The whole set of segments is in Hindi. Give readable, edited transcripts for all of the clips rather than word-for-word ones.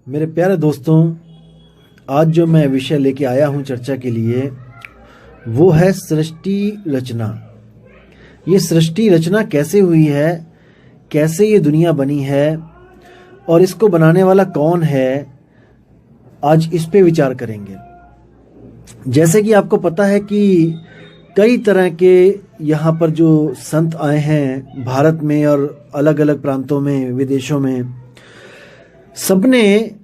मेरे प्यारे दोस्तों, आज जो मैं विषय लेके आया हूँ चर्चा के लिए वो है सृष्टि रचना। ये सृष्टि रचना कैसे हुई है, कैसे ये दुनिया बनी है और इसको बनाने वाला कौन है, आज इस पे विचार करेंगे। जैसे कि आपको पता है कि कई तरह के यहाँ पर जो संत आए हैं भारत में और अलग अलग प्रांतों में, विदेशों में, सबने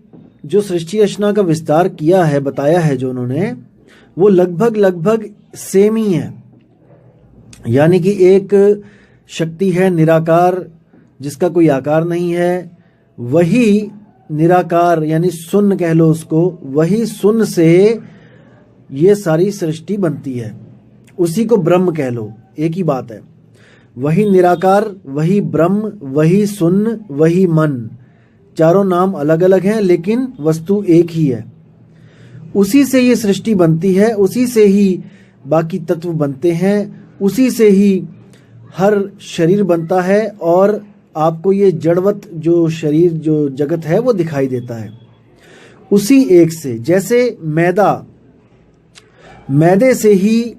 जो सृष्टि रचना का विस्तार किया है, बताया है जो उन्होंने, वो लगभग लगभग सेम ही है। यानी कि एक शक्ति है निराकार, जिसका कोई आकार नहीं है, वही निराकार यानी शून्य कह लो उसको, वही शून्य से ये सारी सृष्टि बनती है। उसी को ब्रह्म कह लो, एक ही बात है। वही निराकार, वही ब्रह्म, वही शून्य, वही मन, चारों नाम अलग अलग हैं लेकिन वस्तु एक ही है। उसी से ये सृष्टि बनती है, उसी से ही बाकी तत्व बनते हैं, उसी से ही हर शरीर बनता है और आपको ये जड़वत जो शरीर, जो जगत है, वो दिखाई देता है उसी एक से। जैसे मैदे से ही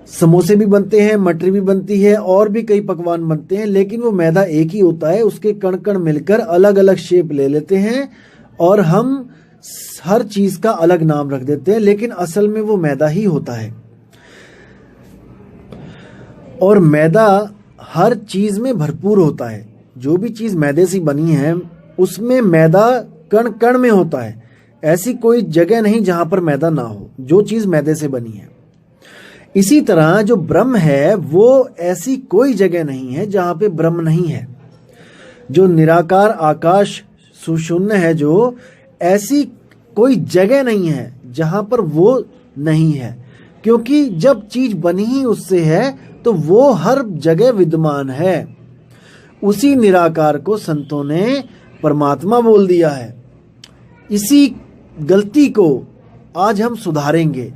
समोसे भी बनते हैं, मटरी भी बनती है और भी कई पकवान बनते हैं, लेकिन वो मैदा एक ही होता है। उसके कण कण मिलकर अलग अलग शेप ले लेते हैं और हम हर चीज का अलग नाम रख देते हैं, लेकिन असल में वो मैदा ही होता है। और मैदा हर चीज में भरपूर होता है। जो भी चीज मैदे से बनी है उसमें मैदा कण कण में होता है। ऐसी कोई जगह नहीं जहां पर मैदा ना हो, जो चीज मैदे से बनी है। इसी तरह जो ब्रह्म है वो ऐसी कोई जगह नहीं है जहां पे ब्रह्म नहीं है। जो निराकार आकाश सुशून्य है, जो ऐसी कोई जगह नहीं है जहां पर वो नहीं है, क्योंकि जब चीज बनी ही उससे है तो वो हर जगह विद्यमान है। उसी निराकार को संतों ने परमात्मा बोल दिया है। इसी गलती को आज हम सुधारेंगे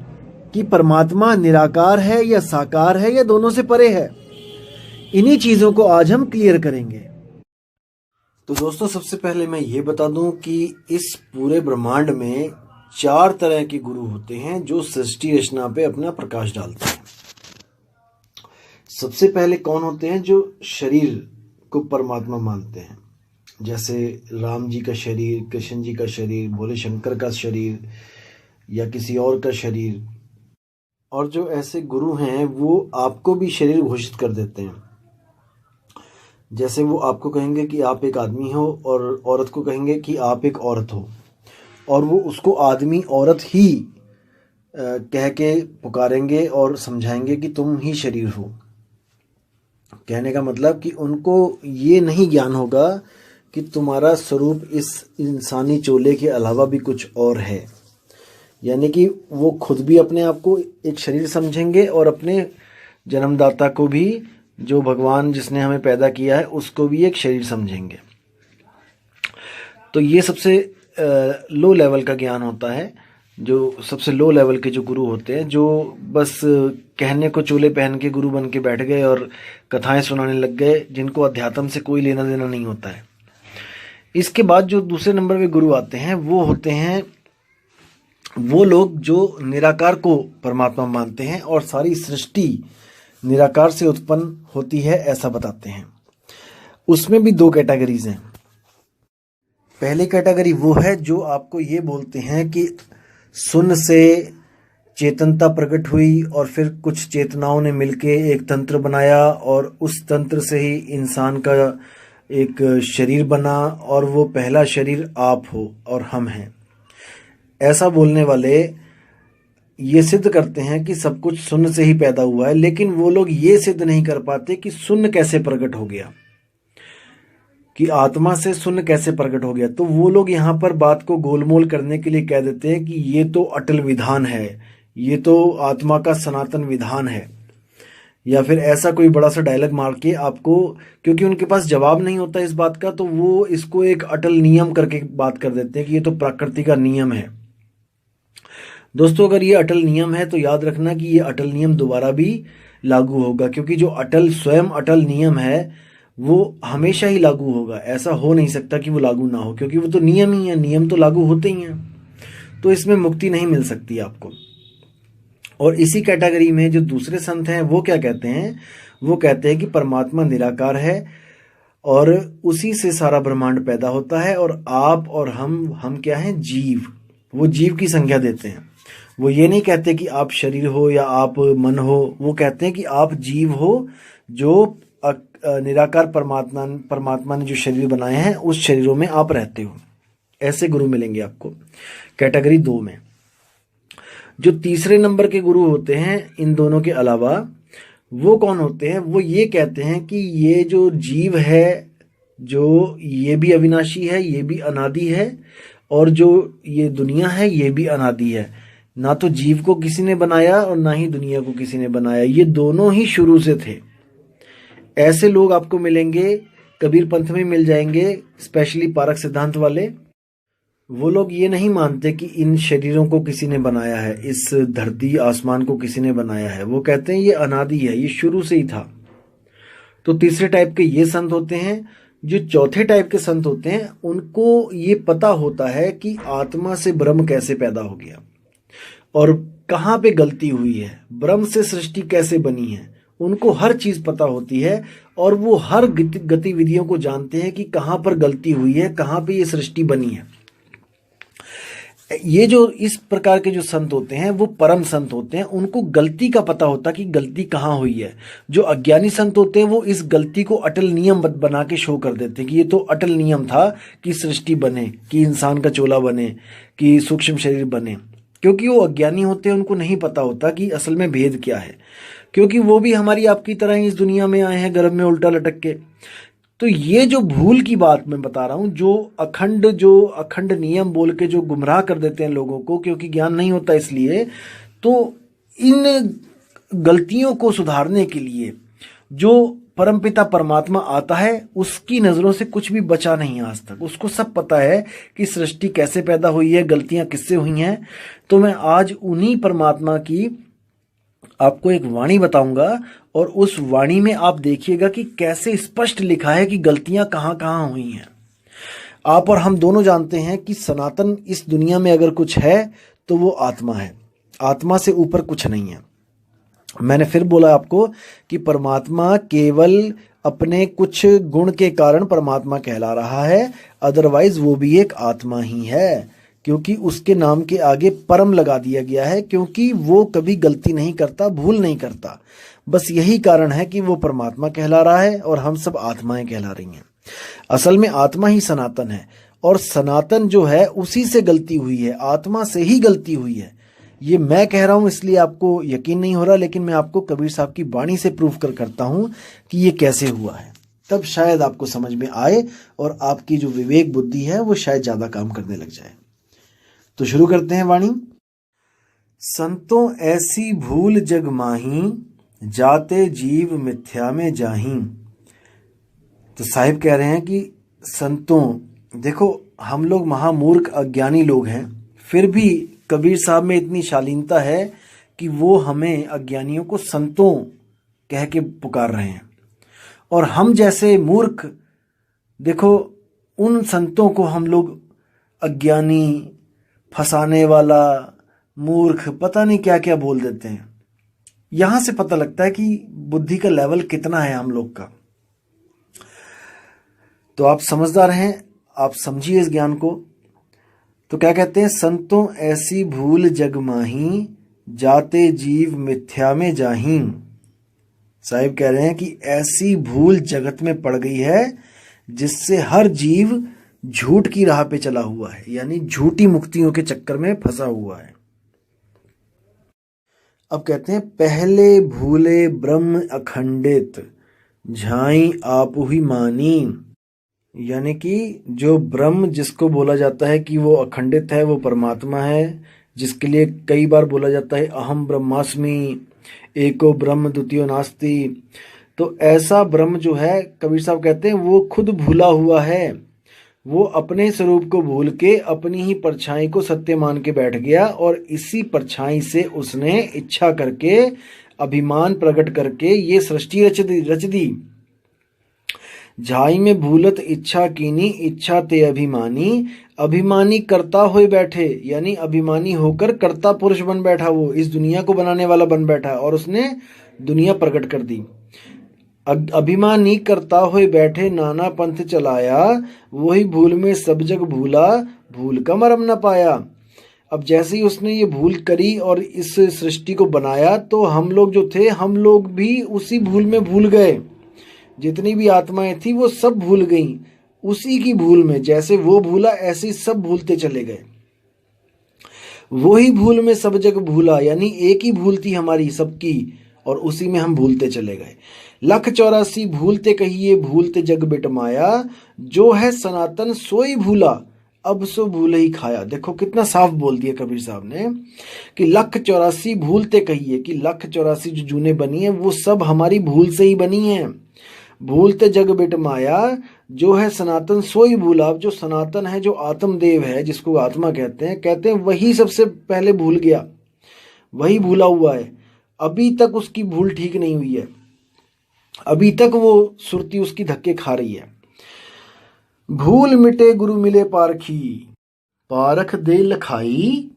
कि परमात्मा निराकार है या साकार है या दोनों से परे है। इन्हीं चीजों को आज हम क्लियर करेंगे। तो दोस्तों, सबसे पहले मैं ये बता दूं कि इस पूरे ब्रह्मांड में 4 तरह के गुरु होते हैं जो सृष्टि रचना पे अपना प्रकाश डालते हैं। सबसे पहले कौन होते हैं? जो शरीर को परमात्मा मानते हैं, जैसे राम जी का शरीर, कृष्ण जी का शरीर, भोले शंकर का शरीर या किसी और का शरीर। और जो ऐसे गुरु हैं वो आपको भी शरीर घोषित कर देते हैं। जैसे वो आपको कहेंगे कि आप एक आदमी हो और औरत को कहेंगे कि आप एक औरत हो, और वो उसको आदमी औरत ही कह के पुकारेंगे और समझाएंगे कि तुम ही शरीर हो। कहने का मतलब कि उनको ये नहीं ज्ञान होगा कि तुम्हारा स्वरूप इस इंसानी चोले के अलावा भी कुछ और है। यानी कि वो खुद भी अपने आप को एक शरीर समझेंगे और अपने जन्मदाता को भी, जो भगवान जिसने हमें पैदा किया है, उसको भी एक शरीर समझेंगे। तो ये सबसे लो लेवल का ज्ञान होता है। जो सबसे लो लेवल के जो गुरु होते हैं, जो बस कहने को चोले पहन के गुरु बन के बैठ गए और कथाएं सुनाने लग गए, जिनको अध्यात्म से कोई लेना देना नहीं होता है। इसके बाद जो दूसरे नंबर पे गुरु आते हैं वो होते हैं वो लोग जो निराकार को परमात्मा मानते हैं और सारी सृष्टि निराकार से उत्पन्न होती है, ऐसा बताते हैं। उसमें भी 2 कैटेगरीज हैं। पहली कैटेगरी वो है जो आपको ये बोलते हैं कि शून्य से चेतनता प्रकट हुई और फिर कुछ चेतनाओं ने मिलके एक तंत्र बनाया और उस तंत्र से ही इंसान का एक शरीर बना और वो पहला शरीर आप हो और हम हैं। ऐसा बोलने वाले ये सिद्ध करते हैं कि सब कुछ शून्य से ही पैदा हुआ है, लेकिन वो लोग ये सिद्ध नहीं कर पाते कि शून्य कैसे प्रकट हो गया, कि आत्मा से शून्य कैसे प्रकट हो गया। तो वो लोग यहाँ पर बात को गोलमोल करने के लिए कह देते हैं कि ये तो अटल विधान है, ये तो आत्मा का सनातन विधान है, या फिर ऐसा कोई बड़ा सा डायलॉग मार के आपको, क्योंकि उनके पास जवाब नहीं होता इस बात का, तो वो इसको एक अटल नियम करके बात कर देते हैं कि ये तो प्रकृति का नियम है। दोस्तों, अगर ये अटल नियम है तो याद रखना कि ये अटल नियम दोबारा भी लागू होगा, क्योंकि जो अटल स्वयं अटल नियम है वो हमेशा ही लागू होगा। ऐसा हो नहीं सकता कि वो लागू ना हो, क्योंकि वो तो नियम ही है, नियम तो लागू होते ही हैं। तो इसमें मुक्ति नहीं मिल सकती आपको। और इसी कैटेगरी में जो दूसरे संत हैं वो क्या कहते हैं, वो कहते हैं कि परमात्मा निराकार है और उसी से सारा ब्रह्मांड पैदा होता है, और आप और हम क्या हैं, जीव। वो जीव की संज्ञा देते हैं। वो ये नहीं कहते कि आप शरीर हो या आप मन हो, वो कहते हैं कि आप जीव हो जो निराकार परमात्मा ने जो शरीर बनाए हैं उस शरीरों में आप रहते हो। ऐसे गुरु मिलेंगे आपको कैटेगरी 2 में। जो तीसरे नंबर के गुरु होते हैं इन दोनों के अलावा, वो कौन होते हैं, वो ये कहते हैं कि ये जो जीव है, जो ये भी अविनाशी है, ये भी अनादि है, और जो ये दुनिया है ये भी अनादि है। ना तो जीव को किसी ने बनाया और ना ही दुनिया को किसी ने बनाया, ये दोनों ही शुरू से थे। ऐसे लोग आपको मिलेंगे कबीर पंथ में मिल जाएंगे, स्पेशली पारक सिद्धांत वाले। वो लोग ये नहीं मानते कि इन शरीरों को किसी ने बनाया है, इस धरती आसमान को किसी ने बनाया है। वो कहते हैं ये अनादि है, ये शुरू से ही था। तो तीसरे टाइप के ये संत होते हैं। जो चौथे टाइप के संत होते हैं उनको ये पता होता है कि आत्मा से ब्रह्म कैसे पैदा हो गया और कहाँ पे गलती हुई है, ब्रह्म से सृष्टि कैसे बनी है। उनको हर चीज पता होती है और वो हर गतिविधियों को जानते हैं कि कहाँ पर गलती हुई है, कहाँ पे ये सृष्टि बनी है। ये जो इस प्रकार के जो संत होते हैं वो परम संत होते हैं। उनको गलती का पता होता कि गलती कहाँ हुई है। जो अज्ञानी संत होते हैं वो इस गलती को अटल नियम बना के शो कर देते हैं कि ये तो अटल नियम था कि सृष्टि बने, कि इंसान का चोला बने, कि सूक्ष्म शरीर बने। क्योंकि वो अज्ञानी होते हैं, उनको नहीं पता होता कि असल में भेद क्या है, क्योंकि वो भी हमारी आपकी तरह ही इस दुनिया में आए हैं गर्भ में उल्टा लटक के। तो ये जो भूल की बात मैं बता रहा हूँ, जो अखंड नियम बोल के जो गुमराह कर देते हैं लोगों को, क्योंकि ज्ञान नहीं होता इसलिए। तो इन गलतियों को सुधारने के लिए जो परमपिता परमात्मा आता है उसकी नज़रों से कुछ भी बचा नहीं आज तक। उसको सब पता है कि सृष्टि कैसे पैदा हुई है, गलतियां किससे हुई हैं। तो मैं आज उन्हीं परमात्मा की आपको एक वाणी बताऊंगा और उस वाणी में आप देखिएगा कि कैसे स्पष्ट लिखा है कि गलतियां कहाँ कहाँ हुई हैं। आप और हम दोनों जानते हैं कि सनातन इस दुनिया में अगर कुछ है तो वो आत्मा है। आत्मा से ऊपर कुछ नहीं है। मैंने फिर बोला आपको कि परमात्मा केवल अपने कुछ गुण के कारण परमात्मा कहला रहा है, अदरवाइज वो भी एक आत्मा ही है, क्योंकि उसके नाम के आगे परम लगा दिया गया है, क्योंकि वो कभी गलती नहीं करता, भूल नहीं करता। बस यही कारण है कि वो परमात्मा कहला रहा है और हम सब आत्माएं कहला रही हैं। असल में आत्मा ही सनातन है, और सनातन जो है उसी से गलती हुई है, आत्मा से ही गलती हुई है। ये मैं कह रहा हूं इसलिए आपको यकीन नहीं हो रहा, लेकिन मैं आपको कबीर साहब की वाणी से प्रूफ करता हूं कि ये कैसे हुआ है। तब शायद आपको समझ में आए और आपकी जो विवेक बुद्धि है वो शायद ज्यादा काम करने लग जाए। तो शुरू करते हैं वाणी। संतों ऐसी भूल जग माही, जाते जीव मिथ्या में जाही। तो साहिब कह रहे हैं कि संतों, देखो हम लोग महामूर्ख अज्ञानी लोग हैं, फिर भी कबीर साहब में इतनी शालीनता है कि वो हमें अज्ञानियों को संतों कह के पुकार रहे हैं। और हम जैसे मूर्ख, देखो उन संतों को हम लोग अज्ञानी, फंसाने वाला, मूर्ख, पता नहीं क्या क्या बोल देते हैं। यहां से पता लगता है कि बुद्धि का लेवल कितना है हम लोग का। तो आप समझदार हैं, आप समझिए इस ज्ञान को। तो क्या कहते हैं, संतों ऐसी भूल जग माही, जाते जीव मिथ्या में जाही। साहिब कह रहे हैं कि ऐसी भूल जगत में पड़ गई है जिससे हर जीव झूठ की राह पे चला हुआ है, यानी झूठी मुक्तियों के चक्कर में फंसा हुआ है। अब कहते हैं, पहले भूले ब्रह्म अखंडित, झाई आपु ही मानी। यानी कि जो ब्रह्म जिसको बोला जाता है कि वो अखंडित है, वो परमात्मा है, जिसके लिए कई बार बोला जाता है अहम ब्रह्मास्मि, एको ब्रह्म द्वितीयो नास्ति। तो ऐसा ब्रह्म जो है, कबीर साहब कहते हैं वो खुद भूला हुआ है। वो अपने स्वरूप को भूल के अपनी ही परछाई को सत्य मान के बैठ गया, और इसी परछाई से उसने इच्छा करके, अभिमान प्रकट करके ये सृष्टि रच दी। झाई में भूलत इच्छा कीनी, इच्छा ते अभिमानी, अभिमानी करता हुए बैठे, यानी अभिमानी होकर कर्ता पुरुष बन बैठा, वो इस दुनिया को बनाने वाला बन बैठा और उसने दुनिया प्रकट कर दी। अभिमानी करता हुए बैठे, नाना पंथ चलाया, वही भूल में सब जग भूला, भूल का मरम न पाया। अब जैसे ही उसने ये भूल करी और इस सृष्टि को बनाया, तो हम लोग जो थे, हम लोग भी उसी भूल में भूल गए। जितनी भी आत्माएं थी वो सब भूल गईं उसी की भूल में। जैसे वो भूला ऐसे ही सब भूलते चले गए। वही भूल में सब जग भूला, यानी एक ही भूल थी हमारी सबकी और उसी में हम भूलते चले गए। 184 भूलते कहिए, भूलते जग बिटमाया, जो है सनातन सोई भूला, अब सो भूल ही खाया। देखो कितना साफ बोल दिया कबीर साहब ने कि 184 भूलते कहिए, कि 184 जो जूने बनी है वो सब हमारी भूल से ही बनी है। भूलते जग बिट माया, जो है सनातन सोई भूला। अब जो सनातन है, जो आत्मदेव है, जिसको आत्मा कहते हैं वही सबसे पहले भूल गया, वही भूला हुआ है। अभी तक उसकी भूल ठीक नहीं हुई है, अभी तक वो सुरती उसकी धक्के खा रही है। भूल मिटे गुरु मिले पारखी, पारख दे लखाई,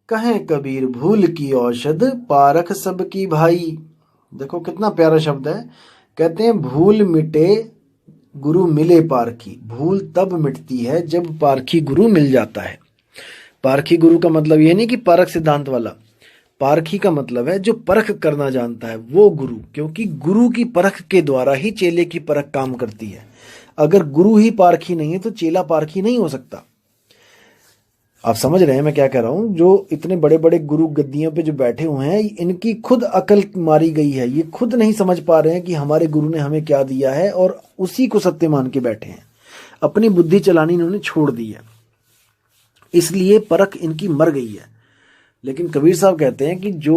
कहें कबीर भूल की औषध, पारख सबकी भाई। देखो कितना प्यारा शब्द है। कहते हैं भूल मिटे गुरु मिले पारखी। भूल तब मिटती है जब पारखी गुरु मिल जाता है। पारखी गुरु का मतलब ये नहीं कि परख सिद्धांत वाला, पारखी का मतलब है जो परख करना जानता है वो गुरु, क्योंकि गुरु की परख के द्वारा ही चेले की परख काम करती है। अगर गुरु ही पारखी नहीं है तो चेला पारखी नहीं हो सकता। आप समझ रहे हैं मैं क्या कह रहा हूं। जो इतने बड़े बड़े गुरु गद्दियों पे जो बैठे हुए हैं, इनकी खुद अकल मारी गई है। ये खुद नहीं समझ पा रहे हैं कि हमारे गुरु ने हमें क्या दिया है और उसी को सत्य मान के बैठे हैं। अपनी बुद्धि चलानी इन्होंने छोड़ दी है, इसलिए परख इनकी मर गई है। लेकिन कबीर साहब कहते हैं कि जो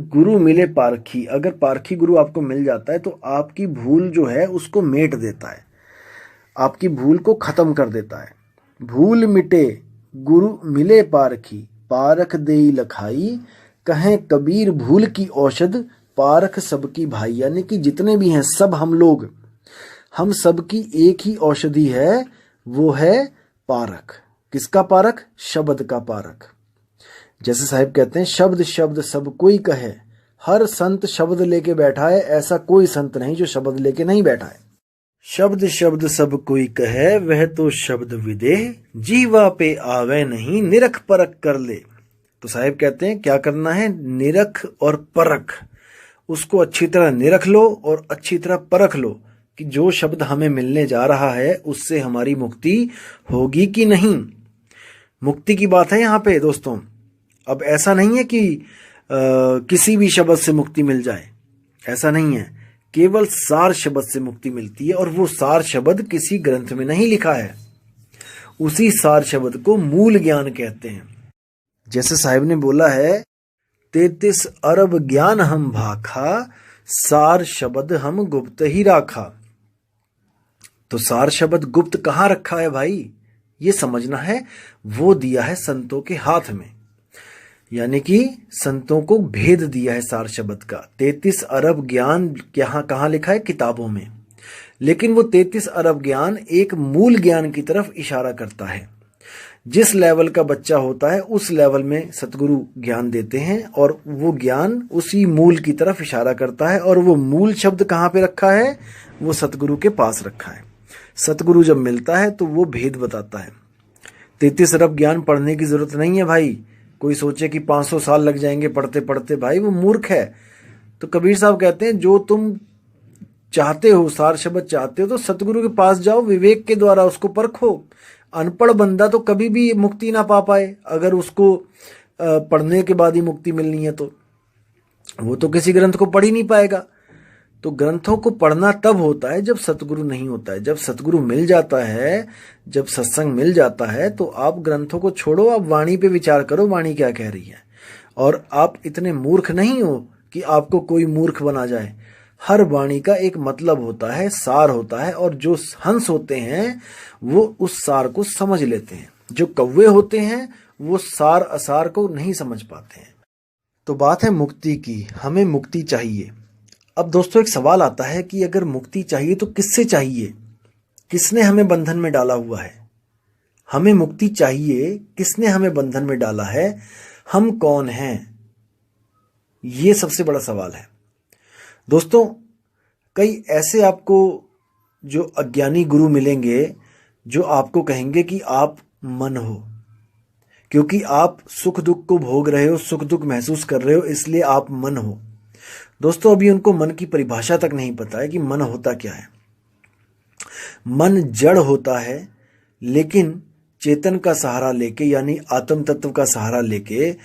गुरु मिले पारखी, अगर पारखी गुरु आपको मिल जाता है तो आपकी भूल जो है उसको मेट देता है, आपकी भूल को खत्म कर देता है। भूल मिटे गुरु मिले पारखी, पारख देई लखाई, कहें कबीर भूल की औषध, पारख सबकी भाई। यानी कि जितने भी हैं सब हम लोग, हम सबकी एक ही औषधि है, वो है पारख। किसका पारख? शब्द का पारख। जैसे साहिब कहते हैं, शब्द शब्द सब कोई कहे, हर संत शब्द लेके बैठा है, ऐसा कोई संत नहीं जो शब्द लेके नहीं बैठा है। शब्द शब्द सब कोई कहे, वह तो शब्द विदेह, जीवा पे आवे नहीं, निरख परख कर ले। तो साहिब कहते हैं क्या करना है? निरख और परख, उसको अच्छी तरह निरख लो और अच्छी तरह परख लो कि जो शब्द हमें मिलने जा रहा है उससे हमारी मुक्ति होगी कि नहीं। मुक्ति की बात है यहाँ पे दोस्तों। अब ऐसा नहीं है कि किसी भी शब्द से मुक्ति मिल जाए, ऐसा नहीं है। केवल सार शब्द से मुक्ति मिलती है और वो सार शब्द किसी ग्रंथ में नहीं लिखा है। उसी सार शब्द को मूल ज्ञान कहते हैं। जैसे साहिब ने बोला है, 33 अरब ज्ञान हम भाखा, सार शब्द हम गुप्त ही राखा। तो सार शब्द गुप्त कहाँ रखा है भाई? ये समझना है। वो दिया है संतों के हाथ में, यानी कि संतों को भेद दिया है सार शब्द का। 33 अरब ज्ञान कहाँ लिखा है? किताबों में। लेकिन वो 33 अरब ज्ञान एक मूल ज्ञान की तरफ इशारा करता है। जिस लेवल का बच्चा होता है उस लेवल में सतगुरु ज्ञान देते हैं और वो ज्ञान उसी मूल की तरफ इशारा करता है। और वो मूल शब्द कहाँ पे रखा है? वो सतगुरु के पास रखा है। सतगुरु जब मिलता है तो वो भेद बताता है। 33 अरब ज्ञान पढ़ने की जरूरत नहीं है भाई। कोई सोचे कि 500 साल लग जाएंगे पढ़ते पढ़ते, भाई वो मूर्ख है। तो कबीर साहब कहते हैं जो तुम चाहते हो, सार शब्द चाहते हो, तो सतगुरु के पास जाओ, विवेक के द्वारा उसको परखो। अनपढ़ बंदा तो कभी भी मुक्ति ना पा पाए। अगर उसको पढ़ने के बाद ही मुक्ति मिलनी है तो वो तो किसी ग्रंथ को पढ़ ही नहीं पाएगा। तो ग्रंथों को पढ़ना तब होता है जब सतगुरु नहीं होता है। जब सतगुरु मिल जाता है, जब सत्संग मिल जाता है, तो आप ग्रंथों को छोड़ो, आप वाणी पे विचार करो, वाणी क्या कह रही है। और आप इतने मूर्ख नहीं हो कि आपको कोई मूर्ख बना जाए। हर वाणी का एक मतलब होता है, सार होता है, और जो हंस होते हैं वो उस सार को समझ लेते हैं। जो कौवे होते हैं वो सार असार को नहीं समझ पाते हैं। तो बात है मुक्ति की, हमें मुक्ति चाहिए। अब दोस्तों एक सवाल आता है कि अगर मुक्ति चाहिए तो किससे चाहिए? किसने हमें बंधन में डाला हुआ है? हमें मुक्ति चाहिए, किसने हमें बंधन में डाला है? हम कौन हैं? ये सबसे बड़ा सवाल है दोस्तों। कई ऐसे आपको जो अज्ञानी गुरु मिलेंगे जो आपको कहेंगे कि आप मन हो, क्योंकि आप सुख दुख को भोग रहे हो, सुख दुख महसूस कर रहे हो, इसलिए आप मन हो। दोस्तों अभी उनको मन की परिभाषा तक नहीं पता है कि मन होता क्या है। मन जड़ होता है, लेकिन चेतन का सहारा लेके, यानी आत्म तत्व का सहारा लेके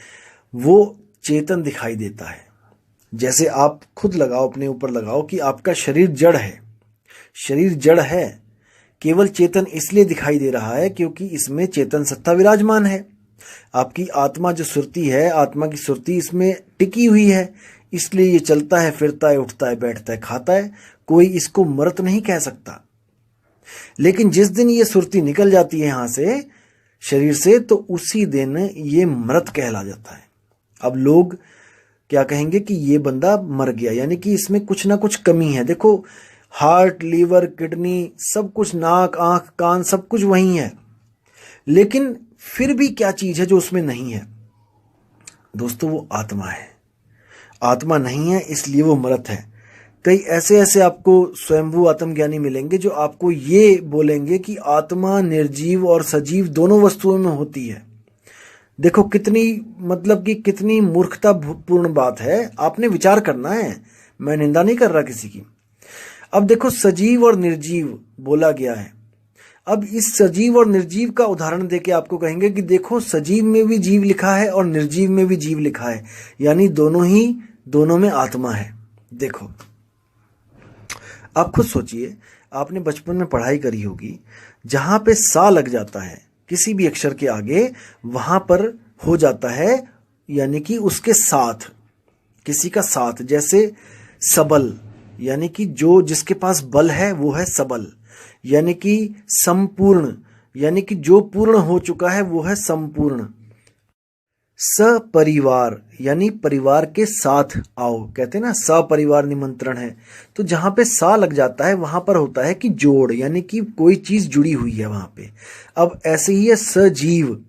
वो चेतन दिखाई देता है। जैसे आप खुद लगाओ, अपने ऊपर लगाओ कि आपका शरीर जड़ है। शरीर जड़ है, केवल चेतन इसलिए दिखाई दे रहा है क्योंकि इसमें चेतन सत्ता विराजमान है। आपकी आत्मा जो सुरती है, आत्मा की सुरती इसमें टिकी हुई है, इसलिए ये चलता है, फिरता है, उठता है, बैठता है, खाता है। कोई इसको मृत नहीं कह सकता। लेकिन जिस दिन ये सुरती निकल जाती है यहां से, शरीर से, तो उसी दिन ये मृत कहला जाता है। अब लोग क्या कहेंगे कि ये बंदा मर गया, यानी कि इसमें कुछ ना कुछ कमी है। देखो हार्ट, लीवर, किडनी, सब कुछ, नाक, आंख, कान, सब कुछ वही है, लेकिन फिर भी क्या चीज है जो उसमें नहीं है? दोस्तों वो आत्मा है। आत्मा नहीं है इसलिए वो मृत है। कई ऐसे आपको स्वयंभू आत्मज्ञानी मिलेंगे जो आपको ये बोलेंगे कि आत्मा निर्जीव और सजीव दोनों वस्तुओं में होती है। देखो कितनी, मतलब कि कितनी मूर्खतापूर्ण बात है। आपने विचार करना है, मैं निंदा नहीं कर रहा किसी की। अब देखो सजीव और निर्जीव बोला गया है। अब इस सजीव और निर्जीव का उदाहरण देके आपको कहेंगे कि देखो सजीव में भी जीव लिखा है और निर्जीव में भी जीव लिखा है, यानी दोनों में आत्मा है। देखो आप खुद सोचिए, आपने बचपन में पढ़ाई करी होगी, जहां पे सा लग जाता है किसी भी अक्षर के आगे, वहां पर हो जाता है, यानी कि उसके साथ, किसी का साथ। जैसे सबल, यानी कि जो जिसके पास बल है वो है सबल, यानी कि संपूर्ण, यानी कि जो पूर्ण हो चुका है वो है संपूर्ण। सपरिवार, यानी परिवार के साथ आओ, कहते हैं ना सपरिवार निमंत्रण है। तो जहां पे सा लग जाता है वहां पर होता है कि जोड़, यानी कि कोई चीज जुड़ी हुई है वहां पे। अब ऐसे ही है सजीव,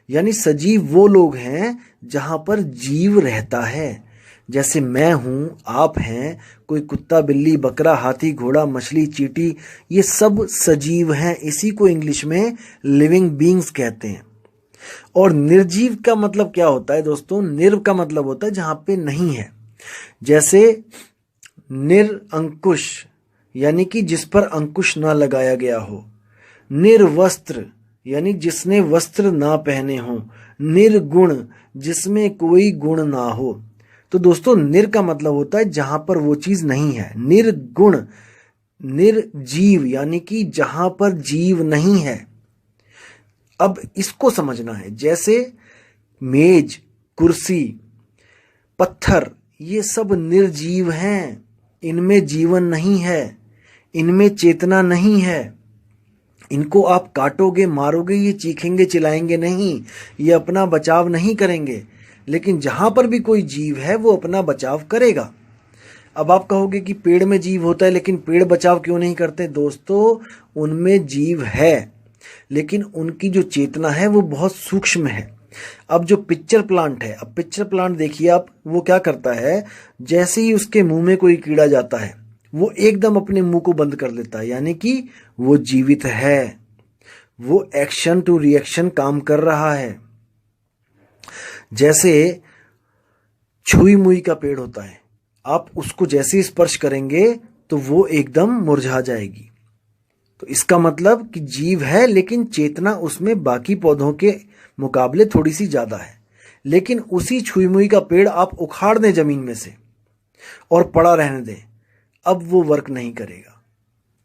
यानी सजीव वो लोग हैं जहां पर जीव रहता है। जैसे मैं हूं, आप हैं, कोई कुत्ता, बिल्ली, बकरा, हाथी, घोड़ा, मछली, चींटी, ये सब सजीव हैं। इसी को इंग्लिश में लिविंग बीइंग्स कहते हैं। और निर्जीव का मतलब क्या होता है दोस्तों? निर्व का मतलब होता है जहां पे नहीं है। जैसे निरअंकुश, यानी कि जिस पर अंकुश ना लगाया गया हो। निर्वस्त्र, यानी जिसने वस्त्र ना पहने हो। निर्गुण, जिसमें कोई गुण ना हो। तो दोस्तों निर का मतलब होता है जहां पर वो चीज नहीं है। निर्गुण, निर्जीव, यानी कि जहां पर जीव नहीं है। अब इसको समझना है। जैसे मेज, कुर्सी, पत्थर, ये सब निर्जीव हैं, इनमें जीवन नहीं है, इनमें चेतना नहीं है। इनको आप काटोगे, मारोगे, ये चीखेंगे, चिल्लाएंगे नहीं, ये अपना बचाव नहीं करेंगे। लेकिन जहां पर भी कोई जीव है वो अपना बचाव करेगा। अब आप कहोगे कि पेड़ में जीव होता है, लेकिन पेड़ बचाव क्यों नहीं करते? दोस्तों उनमें जीव है, लेकिन उनकी जो चेतना है वो बहुत सूक्ष्म है। अब जो पिक्चर प्लांट है, अब पिक्चर प्लांट देखिए आप, वो क्या करता है, जैसे ही उसके मुंह में कोई कीड़ा जाता है वो एकदम अपने मुंह को बंद कर लेता है, यानी कि वो जीवित है, वो एक्शन टू रिएक्शन काम कर रहा है। जैसे छुई मुई का पेड़ होता है, आप उसको जैसे स्पर्श करेंगे तो वो एकदम मुरझा जाएगी। तो इसका मतलब कि जीव है, लेकिन चेतना उसमें बाकी पौधों के मुकाबले थोड़ी सी ज्यादा है। लेकिन उसी छुई मुई का पेड़ आप उखाड़ दें जमीन में से और पड़ा रहने दें, अब वो वर्क नहीं करेगा,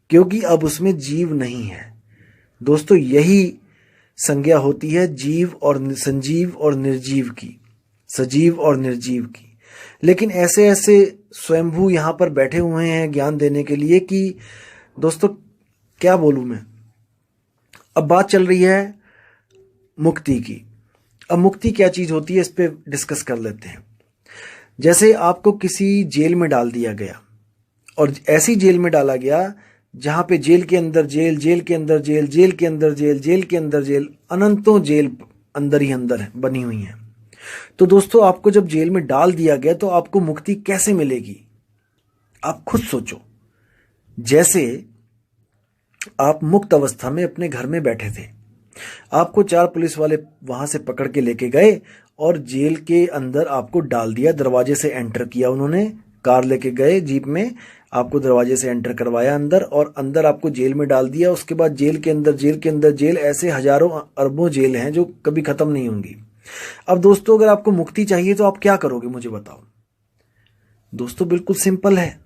क्योंकि अब उसमें जीव नहीं है। दोस्तों यही संज्ञा होती है जीव और संजीव और निर्जीव की, सजीव और निर्जीव की। लेकिन ऐसे स्वयंभू यहां पर बैठे हुए हैं ज्ञान देने के लिए कि दोस्तों क्या बोलूं मैं। अब बात चल रही है मुक्ति की। अब मुक्ति क्या चीज होती है, इस पे डिस्कस कर लेते हैं। जैसे आपको किसी जेल में डाल दिया गया, और ऐसी जेल में डाला गया जहां पे जेल के अंदर जेल, जेल के अंदर जेल, जेल के अंदर जेल, जेल के अंदर जेल, अनंतों जेल अंदर ही अंदर बनी हुई हैं। तो दोस्तों, आपको जब जेल में डाल दिया गया तो आपको मुक्ति कैसे मिलेगी? आप खुद सोचो। जैसे आप मुक्त अवस्था में अपने घर में बैठे थे, आपको 4 पुलिस वाले वहां से पकड़ के लेके गए और जेल के अंदर आपको डाल दिया। दरवाजे से एंटर किया उन्होंने, कार लेके गए जीप में, आपको दरवाजे से एंटर करवाया अंदर और अंदर आपको जेल में डाल दिया। उसके बाद जेल के अंदर जेल के अंदर जेल, ऐसे हजारों अरबों जेल हैं जो कभी खत्म नहीं होंगी। अब दोस्तों, अगर आपको मुक्ति चाहिए तो आप क्या करोगे, मुझे बताओ। दोस्तों, बिल्कुल सिंपल है।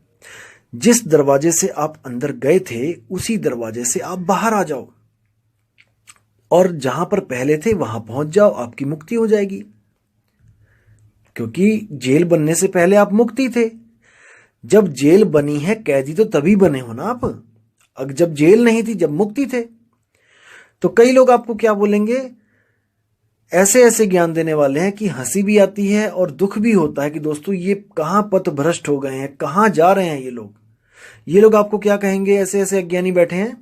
जिस दरवाजे से आप अंदर गए थे उसी दरवाजे से आप बाहर आ जाओ और जहां पर पहले थे वहां पहुंच जाओ, आपकी मुक्ति हो जाएगी। क्योंकि जेल बनने से पहले आप मुक्ति थे। जब जेल बनी है, कैदी तो तभी बने हो ना आप। अगर जब जेल नहीं थी, जब मुक्ति थे। तो कई लोग आपको क्या बोलेंगे, ऐसे ऐसे ज्ञान देने वाले हैं कि हंसी भी आती है और दुख भी होता है कि दोस्तों ये कहां पथ भ्रष्ट हो गए हैं, कहां जा रहे हैं ये लोग। ये लोग आपको क्या कहेंगे, ऐसे ऐसे अज्ञानी बैठे हैं,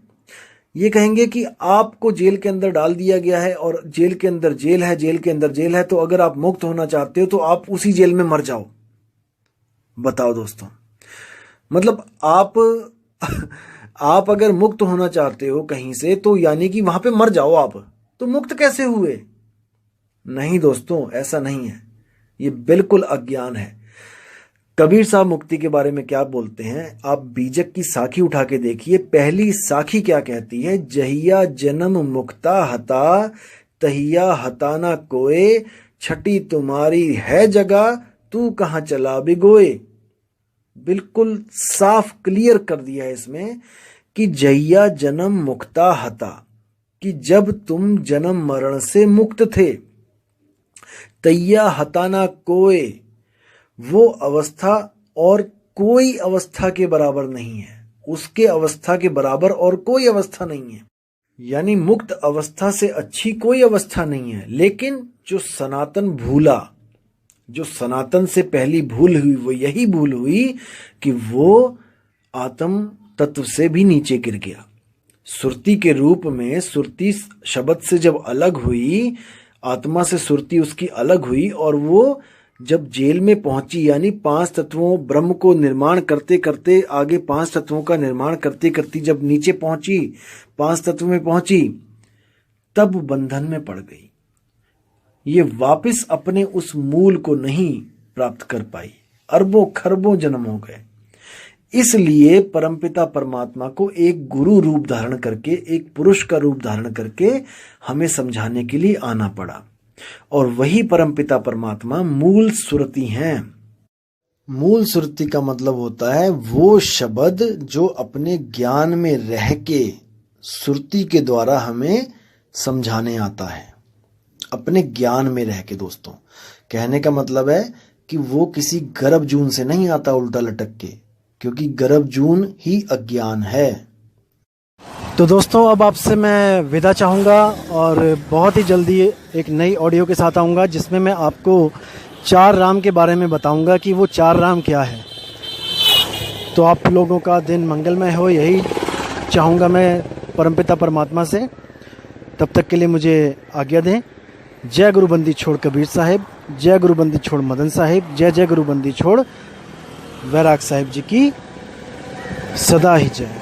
ये कहेंगे कि आपको जेल के अंदर डाल दिया गया है और जेल के अंदर जेल है, जेल के अंदर जेल है, तो अगर आप मुक्त होना चाहते हो तो आप उसी जेल में मर जाओ। बताओ दोस्तों, मतलब आप अगर मुक्त होना चाहते हो कहीं से तो यानी कि वहां पे मर जाओ आप, तो मुक्त कैसे हुए? नहीं दोस्तों, ऐसा नहीं है, ये बिल्कुल अज्ञान है। कबीर साहब मुक्ति के बारे में क्या बोलते हैं, आप बीजक की साखी उठा के देखिए। पहली साखी क्या कहती है, जहिया जन्म मुक्ता हता तहिया हताना कोय, छठी तुम्हारी है जगह तू कहां चला बिगोए। बिल्कुल साफ क्लियर कर दिया है इसमें कि जहिया जन्म मुक्ता हता, कि जब तुम जन्म मरण से मुक्त थे, तैया हताना कोय, वो अवस्था और कोई अवस्था के बराबर नहीं है, उसके अवस्था के बराबर और कोई अवस्था नहीं है। यानी मुक्त अवस्था से अच्छी कोई अवस्था नहीं है। लेकिन जो सनातन भूला, जो सनातन से पहली भूल हुई, वो यही भूल हुई कि वो आत्म तत्व से भी नीचे गिर गया। सुरती के रूप में, सुरती शब्द से जब अलग हुई, आत्मा से सुरती उसकी अलग हुई और वो जब जेल में पहुंची, यानी 5 तत्वों ब्रह्म को निर्माण करते करते, आगे 5 तत्वों का निर्माण करते करते जब नीचे पहुंची, 5 तत्व में पहुंची, तब बंधन में पड़ गई। ये वापस अपने उस मूल को नहीं प्राप्त कर पाई। अरबों खरबों जन्म हो गए। इसलिए परमपिता परमात्मा को एक गुरु रूप धारण करके, एक पुरुष का रूप धारण करके हमें समझाने के लिए आना पड़ा। और वही परमपिता परमात्मा मूल सुरति हैं। मूल सुरति का मतलब होता है वो शब्द जो अपने ज्ञान में रह के सुरति के द्वारा हमें समझाने आता है, अपने ज्ञान में रह के। दोस्तों, कहने का मतलब है कि वो किसी गर्भ जून से नहीं आता उल्टा लटक के, क्योंकि गर्भ जून ही अज्ञान है। तो दोस्तों, अब आपसे मैं विदा चाहूँगा और बहुत ही जल्दी एक नई ऑडियो के साथ आऊँगा जिसमें मैं आपको 4 राम के बारे में बताऊँगा कि वो 4 राम क्या है। तो आप लोगों का दिन मंगलमय हो, यही चाहूँगा मैं परमपिता परमात्मा से। तब तक के लिए मुझे आज्ञा दें। जय गुरुबंदी छोड़ कबीर साहिब, जय गुरुबंदी छोड़ मदन साहिब, जय जय गुरुबंदी छोड़ वैराग साहिब जी की सदा ही जय।